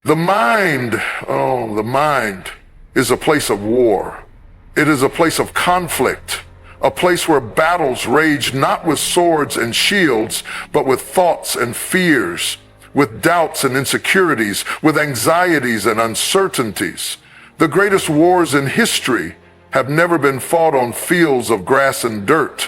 The mind is a place of war. It is a place of conflict, a place where battles rage not with swords and shields, but with thoughts and fears, with doubts and insecurities, with anxieties and uncertainties. The greatest wars in history have never been fought on fields of grass and dirt,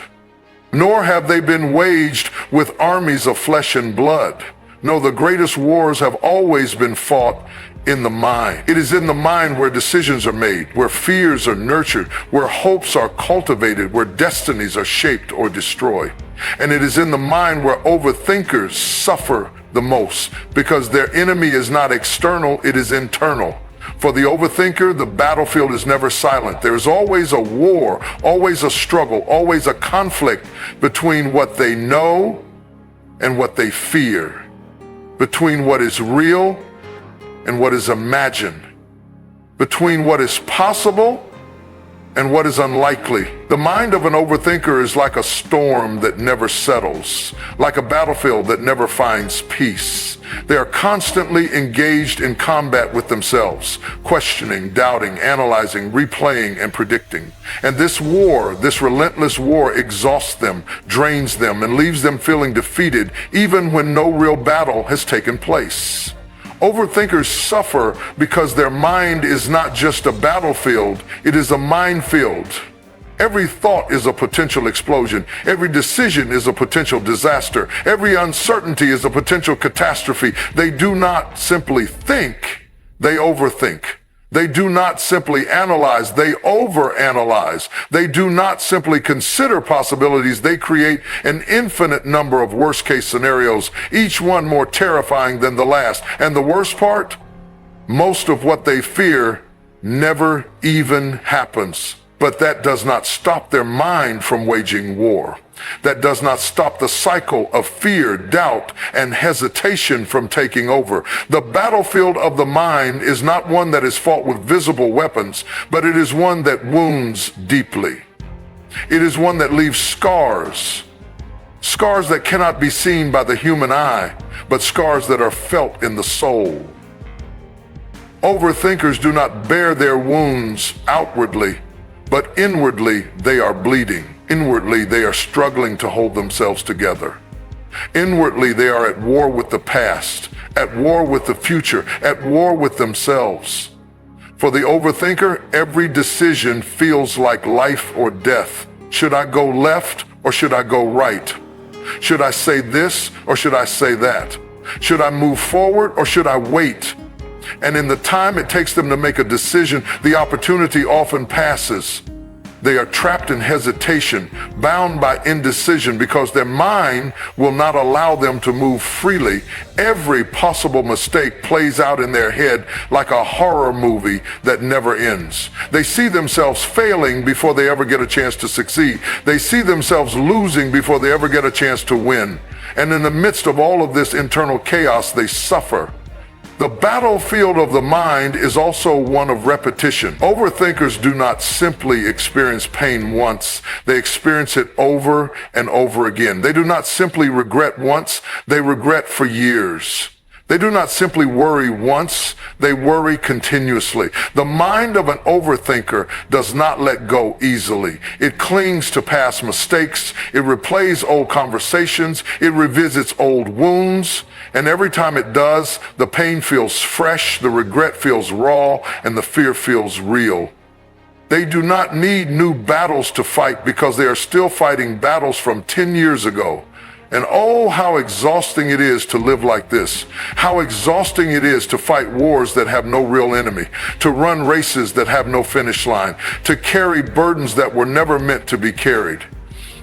nor have they been waged with armies of flesh and blood. No, the greatest wars have always been fought in the mind. It is in the mind where decisions are made, where fears are nurtured, where hopes are cultivated, where destinies are shaped or destroyed. And it is in the mind where overthinkers suffer the most, because their enemy is not external, it is internal. For the overthinker, the battlefield is never silent. There is always a war, always a struggle, always a conflict between what they know and what they fear, between what is real and what is imagined, between what is possible and what is unlikely. The mind of an overthinker is like a storm that never settles, like a battlefield that never finds peace. They are constantly engaged in combat with themselves, questioning, doubting, analyzing, replaying, and predicting. And this war, this relentless war, exhausts them, drains them, and leaves them feeling defeated even when no real battle has taken place. Overthinkers suffer because their mind is not just a battlefield, it is a minefield. Every thought is a potential explosion. Every decision is a potential disaster. Every uncertainty is a potential catastrophe. They do not simply think, they overthink. They do not simply analyze, they overanalyze. They do not simply consider possibilities, they create an infinite number of worst-case scenarios, each one more terrifying than the last. And the worst part? Most of what they fear never even happens. But that does not stop their mind from waging war. That does not stop the cycle of fear, doubt, and hesitation from taking over. The battlefield of the mind is not one that is fought with visible weapons, but it is one that wounds deeply. It is one that leaves scars. Scars that cannot be seen by the human eye, but scars that are felt in the soul. Overthinkers do not bear their wounds outwardly, but inwardly they are bleeding. Inwardly they are struggling to hold themselves together. Inwardly they are at war with the past, at war with the future, at war with themselves. For the overthinker, every decision feels like life or death. Should I go left or should I go right? Should I say this or should I say that? Should I move forward or should I wait? And in the time it takes them to make a decision, the opportunity often passes. They are trapped in hesitation, bound by indecision because their mind will not allow them to move freely. Every possible mistake plays out in their head like a horror movie that never ends. They see themselves failing before they ever get a chance to succeed. They see themselves losing before they ever get a chance to win. And in the midst of all of this internal chaos, they suffer. The battlefield of the mind is also one of repetition. Overthinkers do not simply experience pain once, they experience it over and over again. They do not simply regret once, they regret for years. They do not simply worry once, they worry continuously. The mind of an overthinker does not let go easily. It clings to past mistakes, it replays old conversations, it revisits old wounds, and every time it does, the pain feels fresh, the regret feels raw, and the fear feels real. They do not need new battles to fight because they are still fighting battles from 10 years ago. And oh, how exhausting it is to live like this. How exhausting it is to fight wars that have no real enemy, to run races that have no finish line, to carry burdens that were never meant to be carried.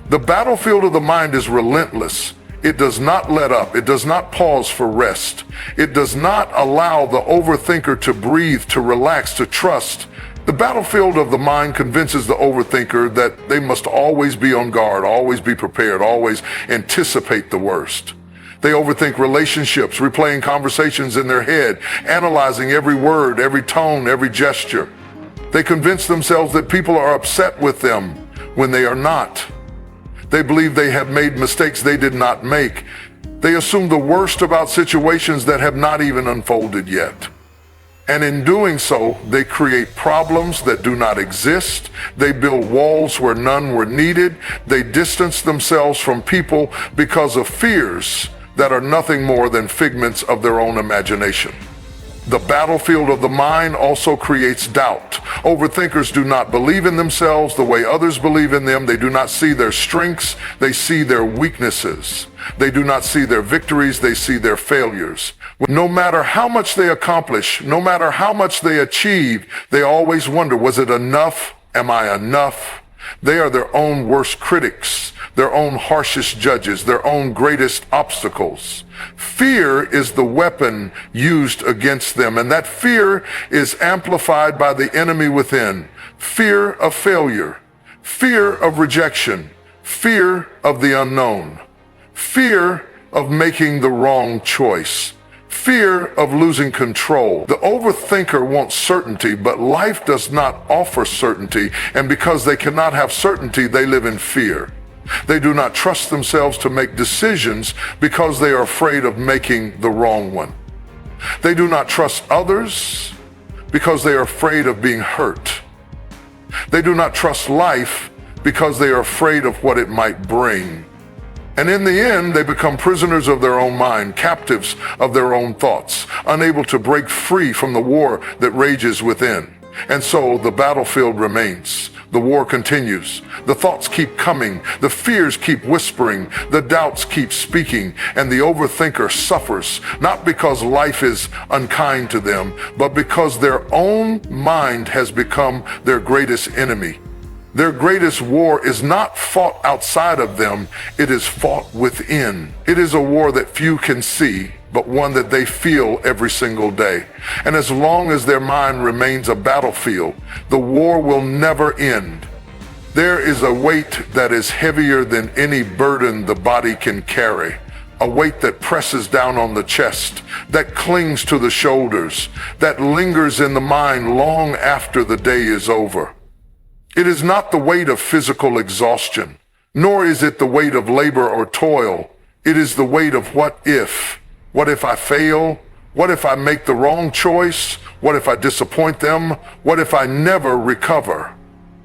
The battlefield of the mind is relentless. It does not let up. It does not pause for rest. It does not allow the overthinker to breathe, to relax, to trust. The battlefield of the mind convinces the overthinker that they must always be on guard, always be prepared, always anticipate the worst. They overthink relationships, replaying conversations in their head, analyzing every word, every tone, every gesture. They convince themselves that people are upset with them when they are not. They believe they have made mistakes they did not make. They assume the worst about situations that have not even unfolded yet. And in doing so, they create problems that do not exist. They build walls where none were needed. They distance themselves from people because of fears that are nothing more than figments of their own imagination. The battlefield of the mind also creates doubt. Overthinkers do not believe in themselves the way others believe in them. They do not see their strengths. They see their weaknesses. They do not see their victories. They see their failures. No matter how much they accomplish, no matter how much they achieve, they always wonder, was it enough? Am I enough? They are their own worst critics, their own harshest judges, their own greatest obstacles. Fear is the weapon used against them, and that fear is amplified by the enemy within. Fear of failure, fear of rejection, fear of the unknown, fear of making the wrong choice, fear of losing control. The overthinker wants certainty, but life does not offer certainty, and because they cannot have certainty, they live in fear. They do not trust themselves to make decisions because they are afraid of making the wrong one. They do not trust others because they are afraid of being hurt. They do not trust life because they are afraid of what it might bring. And in the end, they become prisoners of their own mind, captives of their own thoughts, unable to break free from the war that rages within. And so the battlefield remains. The war continues. The thoughts keep coming. The fears keep whispering. The doubts keep speaking. And the overthinker suffers, not because life is unkind to them, but because their own mind has become their greatest enemy. Their greatest war is not fought outside of them, it is fought within. It is a war that few can see, but one that they feel every single day. And as long as their mind remains a battlefield, the war will never end. There is a weight that is heavier than any burden the body can carry. A weight that presses down on the chest, that clings to the shoulders, that lingers in the mind long after the day is over. It is not the weight of physical exhaustion, nor is it the weight of labor or toil. It is the weight of what if. What if I fail? What if I make the wrong choice? What if I disappoint them? What if I never recover?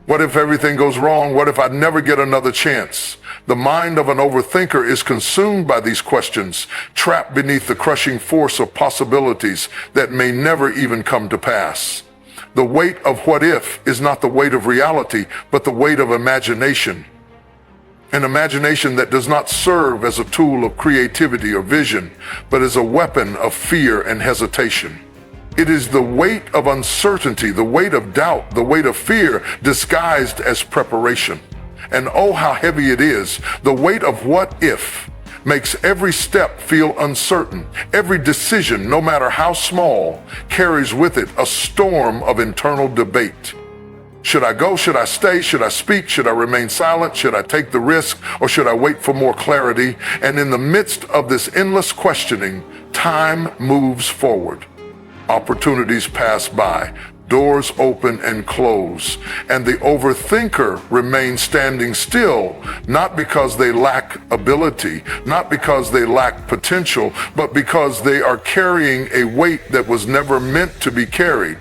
What if everything goes wrong? What if I never get another chance? The mind of an overthinker is consumed by these questions, trapped beneath the crushing force of possibilities that may never even come to pass. The weight of what if is not the weight of reality, but the weight of imagination. An imagination that does not serve as a tool of creativity or vision, but as a weapon of fear and hesitation. It is the weight of uncertainty, the weight of doubt, the weight of fear disguised as preparation. And oh, how heavy it is. The weight of what if makes every step feel uncertain. Every decision, no matter how small, carries with it a storm of internal debate. Should I go? Should I stay? Should I speak? Should I remain silent? Should I take the risk? Or should I wait for more clarity? And in the midst of this endless questioning, time moves forward. Opportunities pass by. Doors open and close, and the overthinker remains standing still, not because they lack ability, not because they lack potential, but because they are carrying a weight that was never meant to be carried.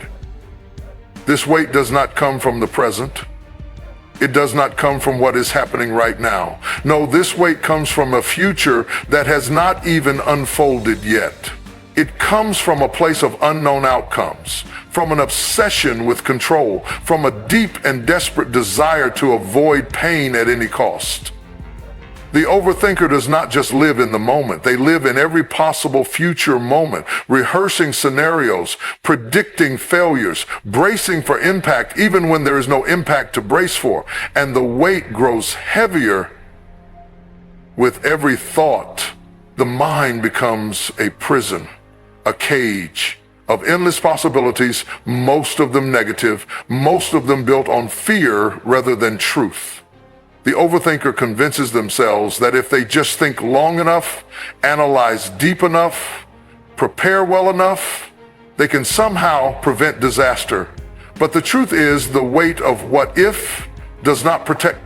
This weight does not come from the present. It does not come from what is happening right now. No, this weight comes from a future that has not even unfolded yet. It comes from a place of unknown outcomes, from an obsession with control, from a deep and desperate desire to avoid pain at any cost. The overthinker does not just live in the moment. They live in every possible future moment, rehearsing scenarios, predicting failures, bracing for impact even when there is no impact to brace for. And the weight grows heavier with every thought. The mind becomes a prison, a cage of endless possibilities, most of them negative, most of them built on fear rather than truth. The overthinker convinces themselves that if they just think long enough, analyze deep enough, prepare well enough, they can somehow prevent disaster. But the truth is, the weight of what if does not protect.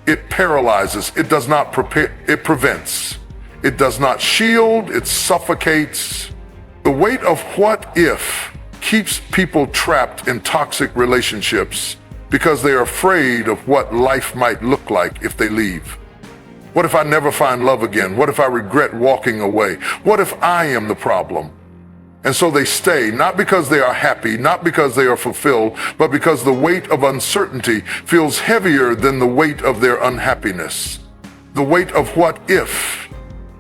It paralyzes. It does not prepare. It prevents. It does not shield. It suffocates. The weight of what if keeps people trapped in toxic relationships because they are afraid of what life might look like if they leave. What if I never find love again? What if I regret walking away? What if I am the problem? And so they stay, not because they are happy, not because they are fulfilled, but because the weight of uncertainty feels heavier than the weight of their unhappiness. The weight of what if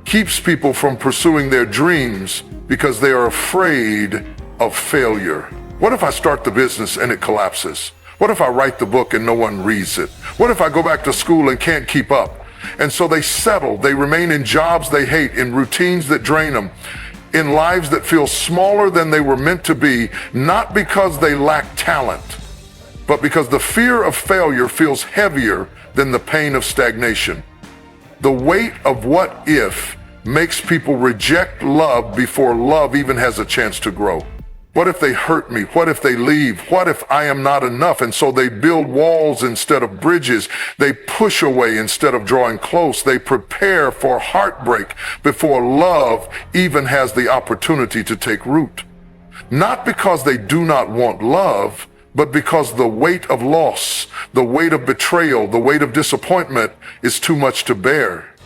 keeps people from pursuing their dreams because they are afraid of failure. What if I start the business and it collapses? What if I write the book and no one reads it? What if I go back to school and can't keep up? And so they settle, they remain in jobs they hate, in routines that drain them, in lives that feel smaller than they were meant to be, not because they lack talent, but because the fear of failure feels heavier than the pain of stagnation. The weight of what if makes people reject love before love even has a chance to grow. What if they hurt me? What if they leave? What if I am not enough? And so they build walls instead of bridges. They push away instead of drawing close. They prepare for heartbreak before love even has the opportunity to take root. Not because they do not want love, but because the weight of loss, the weight of betrayal, the weight of disappointment is too much to bear.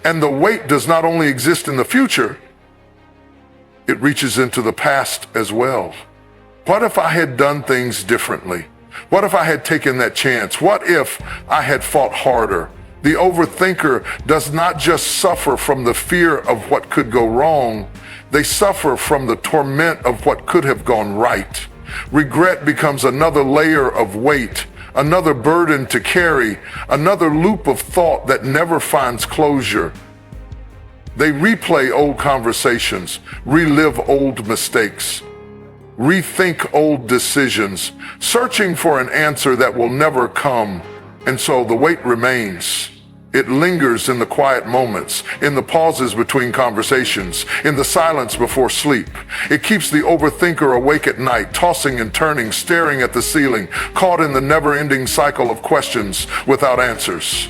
And the weight does not only exist in the future, it reaches into the past as well. What if I had done things differently? What if I had taken that chance? What if I had fought harder? The overthinker does not just suffer from the fear of what could go wrong, they suffer from the torment of what could have gone right. Regret becomes another layer of weight, another burden to carry, another loop of thought that never finds closure. They replay old conversations, relive old mistakes, rethink old decisions, searching for an answer that will never come. And so the weight remains. It lingers in the quiet moments, in the pauses between conversations, in the silence before sleep. It keeps the overthinker awake at night, tossing and turning, staring at the ceiling, caught in the never-ending cycle of questions without answers.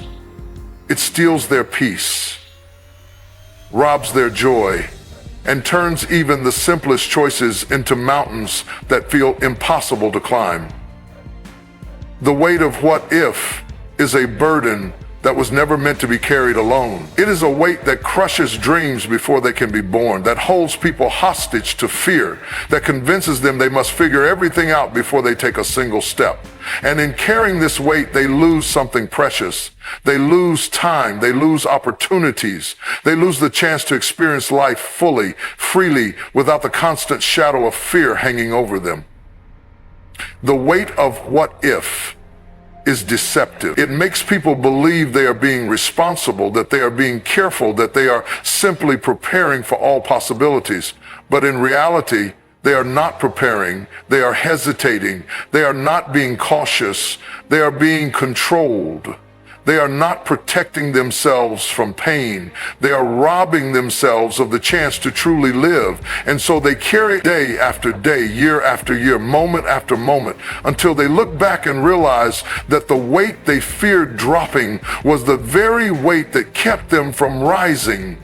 It steals their peace, robs their joy, and turns even the simplest choices into mountains that feel impossible to climb. The weight of what if is a burden that was never meant to be carried alone. It is a weight that crushes dreams before they can be born, that holds people hostage to fear, that convinces them they must figure everything out before they take a single step. And in carrying this weight, they lose something precious. They lose time, they lose opportunities, they lose the chance to experience life fully, freely, without the constant shadow of fear hanging over them. The weight of what if is deceptive. It makes people believe they are being responsible, that they are being careful, that they are simply preparing for all possibilities. But in reality, they are not preparing, they are hesitating, they are not being cautious, they are being controlled. They are not protecting themselves from pain. They are robbing themselves of the chance to truly live. And so they carry day after day, year after year, moment after moment, until they look back and realize that the weight they feared dropping was the very weight that kept them from rising.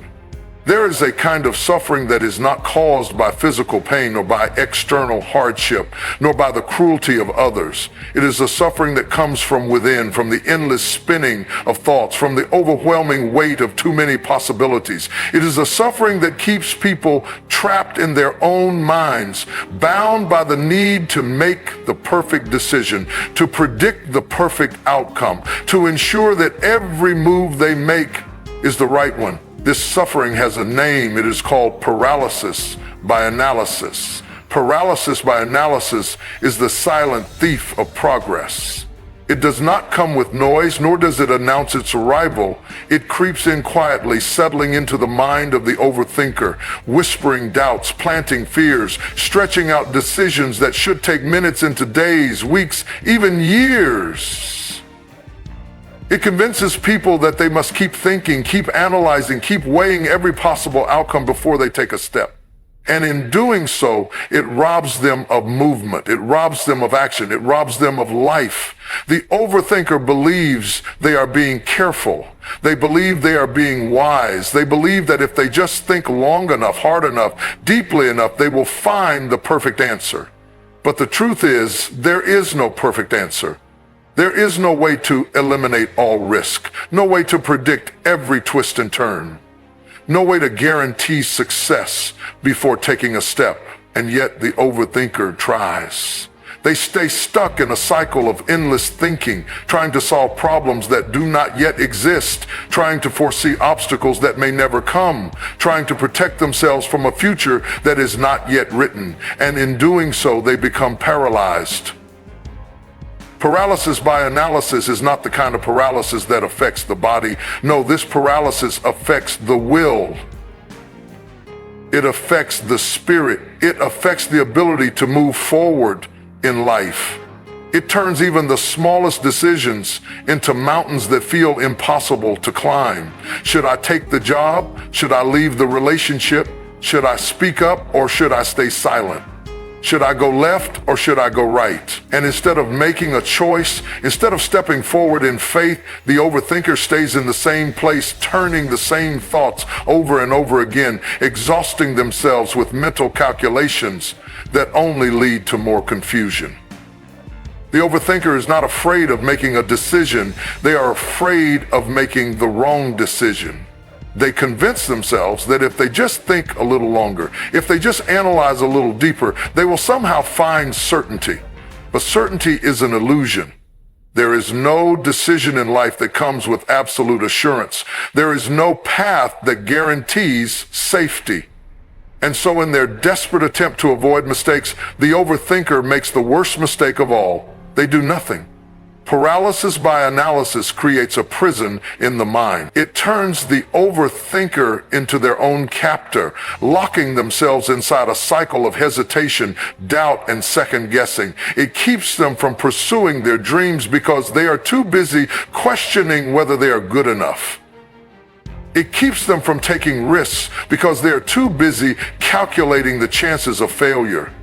There is a kind of suffering that is not caused by physical pain or by external hardship, nor by the cruelty of others. It is a suffering that comes from within, from the endless spinning of thoughts, from the overwhelming weight of too many possibilities. It is a suffering that keeps people trapped in their own minds, bound by the need to make the perfect decision, to predict the perfect outcome, to ensure that every move they make is the right one. This suffering has a name. It is called paralysis by analysis. Paralysis by analysis is the silent thief of progress. It does not come with noise, nor does it announce its arrival. It creeps in quietly, settling into the mind of the overthinker, whispering doubts, planting fears, stretching out decisions that should take minutes into days, weeks, even years. It convinces people that they must keep thinking, keep analyzing, keep weighing every possible outcome before they take a step. And in doing so, it robs them of movement. It robs them of action. It robs them of life. The overthinker believes they are being careful. They believe they are being wise. They believe that if they just think long enough, hard enough, deeply enough, they will find the perfect answer. But the truth is, there is no perfect answer. There is no way to eliminate all risk. No way to predict every twist and turn. No way to guarantee success before taking a step, and yet the overthinker tries. They stay stuck in a cycle of endless thinking, trying to solve problems that do not yet exist, trying to foresee obstacles that may never come, trying to protect themselves from a future that is not yet written, and in doing so, they become paralyzed. Paralysis by analysis is not the kind of paralysis that affects the body. No, this paralysis affects the will. It affects the spirit. It affects the ability to move forward in life. It turns even the smallest decisions into mountains that feel impossible to climb. Should I take the job? Should I leave the relationship? Should I speak up or should I stay silent? Should I go left or should I go right? And instead of making a choice, instead of stepping forward in faith, the overthinker stays in the same place, turning the same thoughts over and over again, exhausting themselves with mental calculations that only lead to more confusion. The overthinker is not afraid of making a decision. They are afraid of making the wrong decision. They convince themselves that if they just think a little longer, if they just analyze a little deeper, they will somehow find certainty. But certainty is an illusion. There is no decision in life that comes with absolute assurance. There is no path that guarantees safety. And so in their desperate attempt to avoid mistakes, the overthinker makes the worst mistake of all. They do nothing. Paralysis by analysis creates a prison in the mind. It turns the overthinker into their own captor, locking themselves inside a cycle of hesitation, doubt, and second guessing. It keeps them from pursuing their dreams because they are too busy questioning whether they are good enough. It keeps them from taking risks because they are too busy calculating the chances of failure.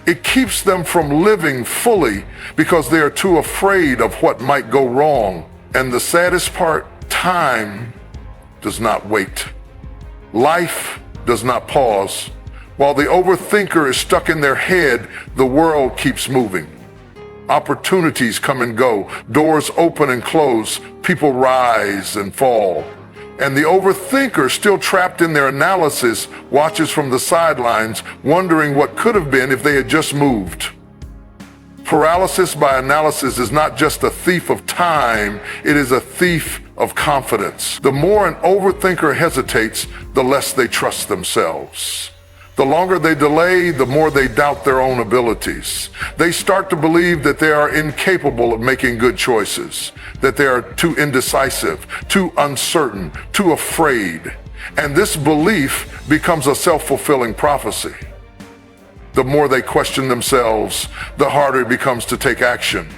It keeps them from living fully because they are too afraid of what might go wrong. And the saddest part, time does not wait. Life does not pause. While the overthinker is stuck in their head, the world keeps moving. Opportunities come and go, doors open and close, people rise and fall. And the overthinker, still trapped in their analysis, watches from the sidelines, wondering what could have been if they had just moved. Paralysis by analysis is not just a thief of time, it is a thief of confidence. The more an overthinker hesitates, the less they trust themselves. The longer they delay, the more they doubt their own abilities. They start to believe that they are incapable of making good choices, that they are too indecisive, too uncertain, too afraid. And this belief becomes a self-fulfilling prophecy. The more they question themselves, the harder it becomes to take action.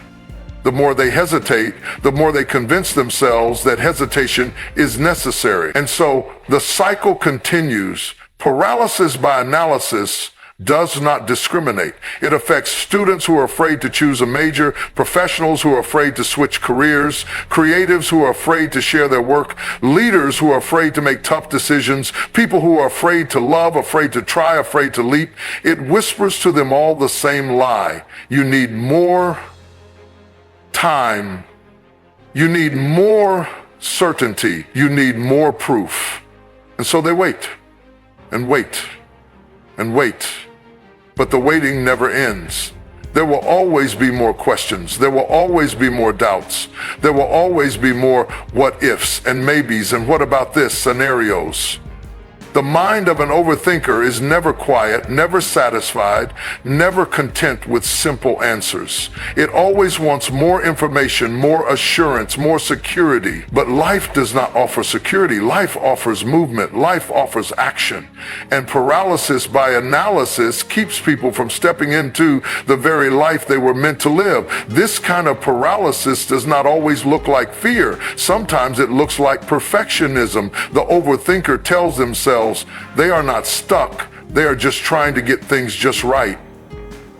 The more they hesitate, the more they convince themselves that hesitation is necessary. And so the cycle continues. Paralysis by analysis does not discriminate. It affects students who are afraid to choose a major, professionals who are afraid to switch careers, creatives who are afraid to share their work, leaders who are afraid to make tough decisions, people who are afraid to love, afraid to try, afraid to leap. It whispers to them all the same lie. You need more time. You need more certainty. You need more proof. And so they wait. And wait, and wait. But the waiting never ends. There will always be more questions. There will always be more doubts. There will always be more what ifs and maybes and what about this scenarios. The mind of an overthinker is never quiet, never satisfied, never content with simple answers. It always wants more information, more assurance, more security. But life does not offer security. Life offers movement. Life offers action. And paralysis by analysis keeps people from stepping into the very life they were meant to live. This kind of paralysis does not always look like fear. Sometimes it looks like perfectionism. The overthinker tells themselves they are not stuck, they are just trying to get things just right.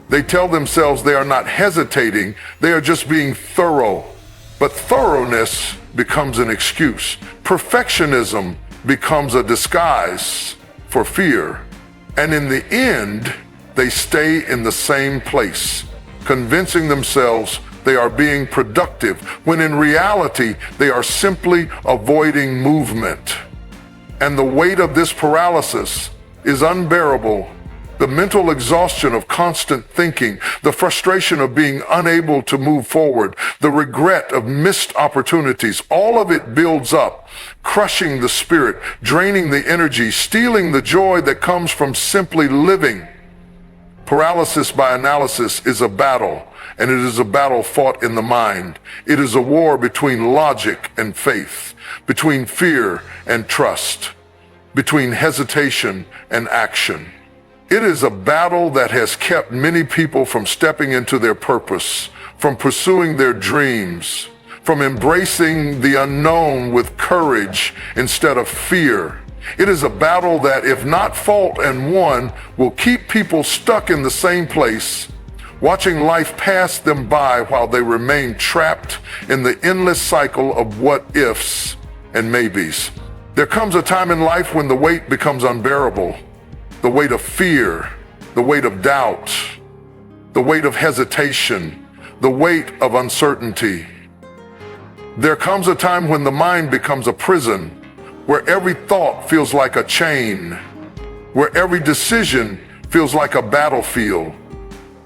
They tell themselves they are not hesitating, they are just being thorough. But thoroughness becomes an excuse. Perfectionism becomes a disguise for fear. And in the end, they stay in the same place, convincing themselves they are being productive, when in reality, they are simply avoiding movement. And the weight of this paralysis is unbearable. The mental exhaustion of constant thinking, the frustration of being unable to move forward, the regret of missed opportunities, all of it builds up, crushing the spirit, draining the energy, stealing the joy that comes from simply living. Paralysis by analysis is a battle, and it is a battle fought in the mind. It is a war between logic and faith, between fear and trust, between hesitation and action. It is a battle that has kept many people from stepping into their purpose, from pursuing their dreams, from embracing the unknown with courage instead of fear. It is a battle that, if not fought and won, will keep people stuck in the same place, watching life pass them by while they remain trapped in the endless cycle of what-ifs and maybes. There comes a time in life when the weight becomes unbearable. The weight of fear, the weight of doubt, the weight of hesitation, the weight of uncertainty. There comes a time when the mind becomes a prison, where every thought feels like a chain, where every decision feels like a battlefield,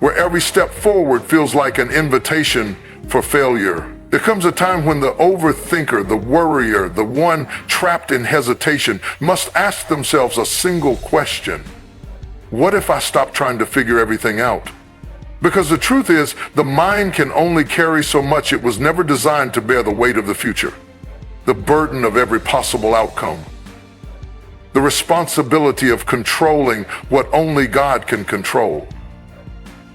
where every step forward feels like an invitation for failure. There comes a time when the overthinker, the worrier, the one trapped in hesitation must ask themselves a single question. What if I stop trying to figure everything out? Because the truth is, the mind can only carry so much. It was never designed to bear the weight of the future, the burden of every possible outcome, the responsibility of controlling what only God can control.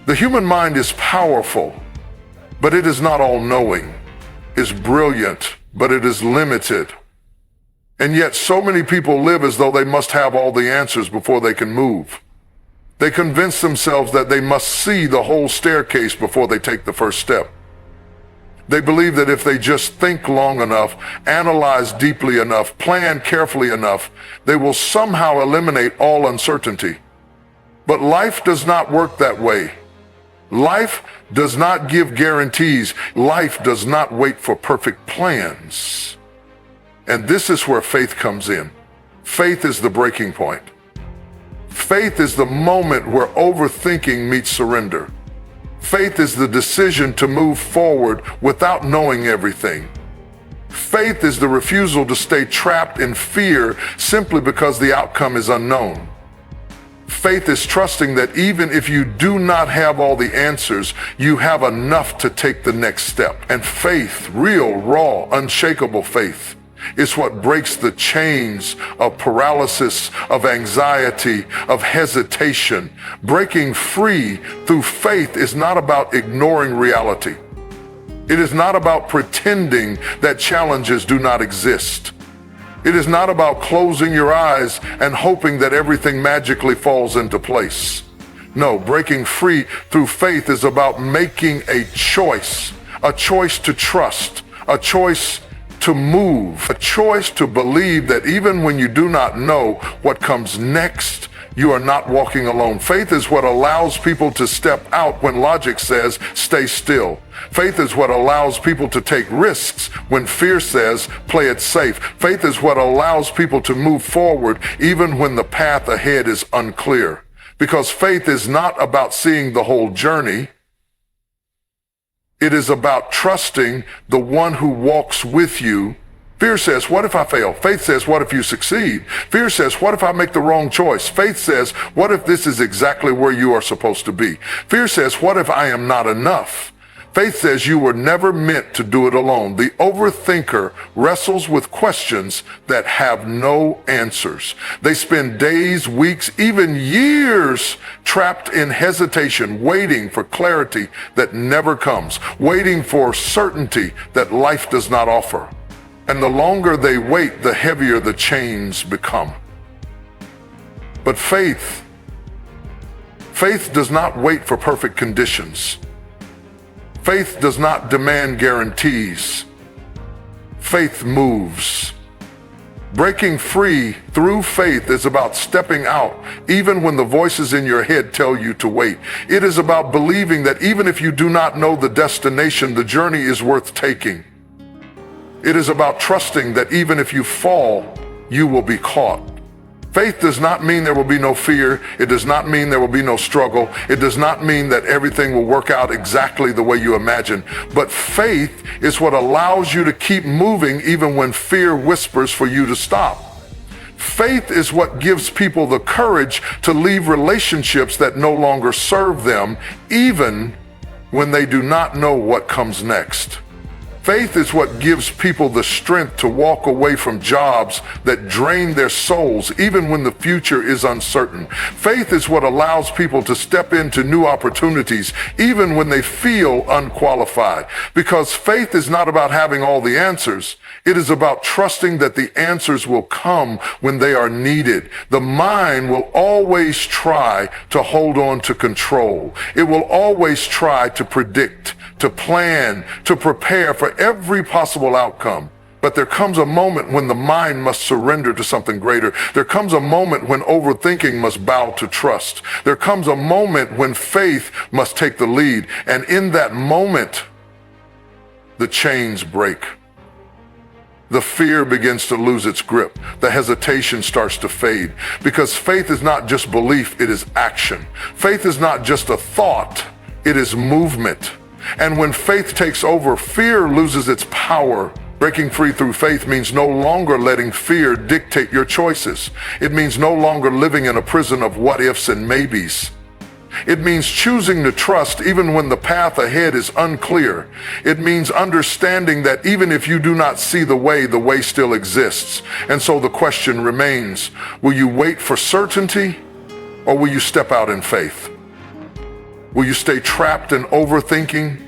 The human mind is powerful, but it is not all-knowing. Is brilliant, but it is limited. And yet so many people live as though they must have all the answers before they can move. They convince themselves that they must see the whole staircase before they take the first step. They believe that if they just think long enough, analyze deeply enough, plan carefully enough, they will somehow eliminate all uncertainty. But life does not work that way. Life does not give guarantees. Life does not wait for perfect plans. And this is where faith comes in. Faith is the breaking point. Faith is the moment where overthinking meets surrender. Faith is the decision to move forward without knowing everything. Faith is the refusal to stay trapped in fear simply because the outcome is unknown. Faith is trusting that even if you do not have all the answers, you have enough to take the next step. And faith, real, raw, unshakable faith, is what breaks the chains of paralysis, of anxiety, of hesitation. Breaking free through faith is not about ignoring reality. It is not about pretending that challenges do not exist. It is not about closing your eyes and hoping that everything magically falls into place. No, breaking free through faith is about making a choice to trust, a choice to move, a choice to believe that even when you do not know what comes next, you are not walking alone. Faith is what allows people to step out when logic says, stay still. Faith is what allows people to take risks when fear says, play it safe. Faith is what allows people to move forward even when the path ahead is unclear. Because faith is not about seeing the whole journey. It is about trusting the one who walks with you. Fear says, what if I fail? Faith says, what if you succeed? Fear says, what if I make the wrong choice? Faith says, what if this is exactly where you are supposed to be? Fear says, what if I am not enough? Faith says you were never meant to do it alone. The overthinker wrestles with questions that have no answers. They spend days, weeks, even years trapped in hesitation, waiting for clarity that never comes, waiting for certainty that life does not offer. And the longer they wait, the heavier the chains become. But faith Faith does not wait for perfect conditions. Faith does not demand guarantees. Faith moves. Breaking free through faith is about stepping out, even when the voices in your head tell you to wait. It is about believing that even if you do not know the destination, the journey is worth taking. It is about trusting that even if you fall, you will be caught. Faith does not mean there will be no fear. It does not mean there will be no struggle. It does not mean that everything will work out exactly the way you imagine. But faith is what allows you to keep moving even when fear whispers for you to stop. Faith is what gives people the courage to leave relationships that no longer serve them, even when they do not know what comes next. Faith is what gives people the strength to walk away from jobs that drain their souls, even when the future is uncertain. Faith is what allows people to step into new opportunities, even when they feel unqualified. Because faith is not about having all the answers. It is about trusting that the answers will come when they are needed. The mind will always try to hold on to control. It will always try to predict, to plan, to prepare for every possible outcome. But there comes a moment when the mind must surrender to something greater. There comes a moment when overthinking must bow to trust. There comes a moment when faith must take the lead. And in that moment, the chains break. The fear begins to lose its grip. The hesitation starts to fade. Because faith is not just belief, it is action. Faith is not just a thought, it is movement. And when faith takes over, fear loses its power. Breaking free through faith means no longer letting fear dictate your choices. It means no longer living in a prison of what ifs and maybes. It means choosing to trust even when the path ahead is unclear. It means understanding that even if you do not see the way still exists. And so the question remains, will you wait for certainty or will you step out in faith? Will you stay trapped in overthinking,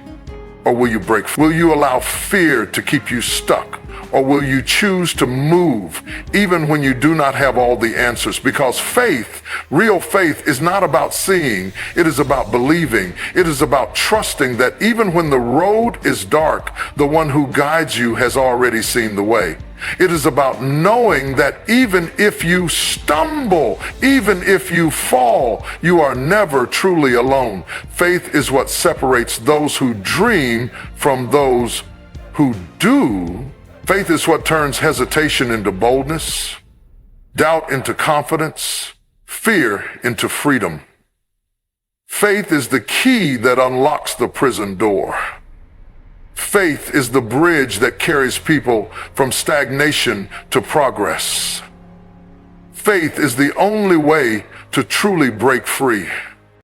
or will you break free? Will you allow fear to keep you stuck, or will you choose to move even when you do not have all the answers? Because faith, real faith, is not about seeing, it is about believing. It is about trusting that even when the road is dark, the one who guides you has already seen the way. It is about knowing that even if you stumble, even if you fall, you are never truly alone. Faith is what separates those who dream from those who do. Faith is what turns hesitation into boldness, doubt into confidence, fear into freedom. Faith is the key that unlocks the prison door. Faith is the bridge that carries people from stagnation to progress. Faith is the only way to truly break free.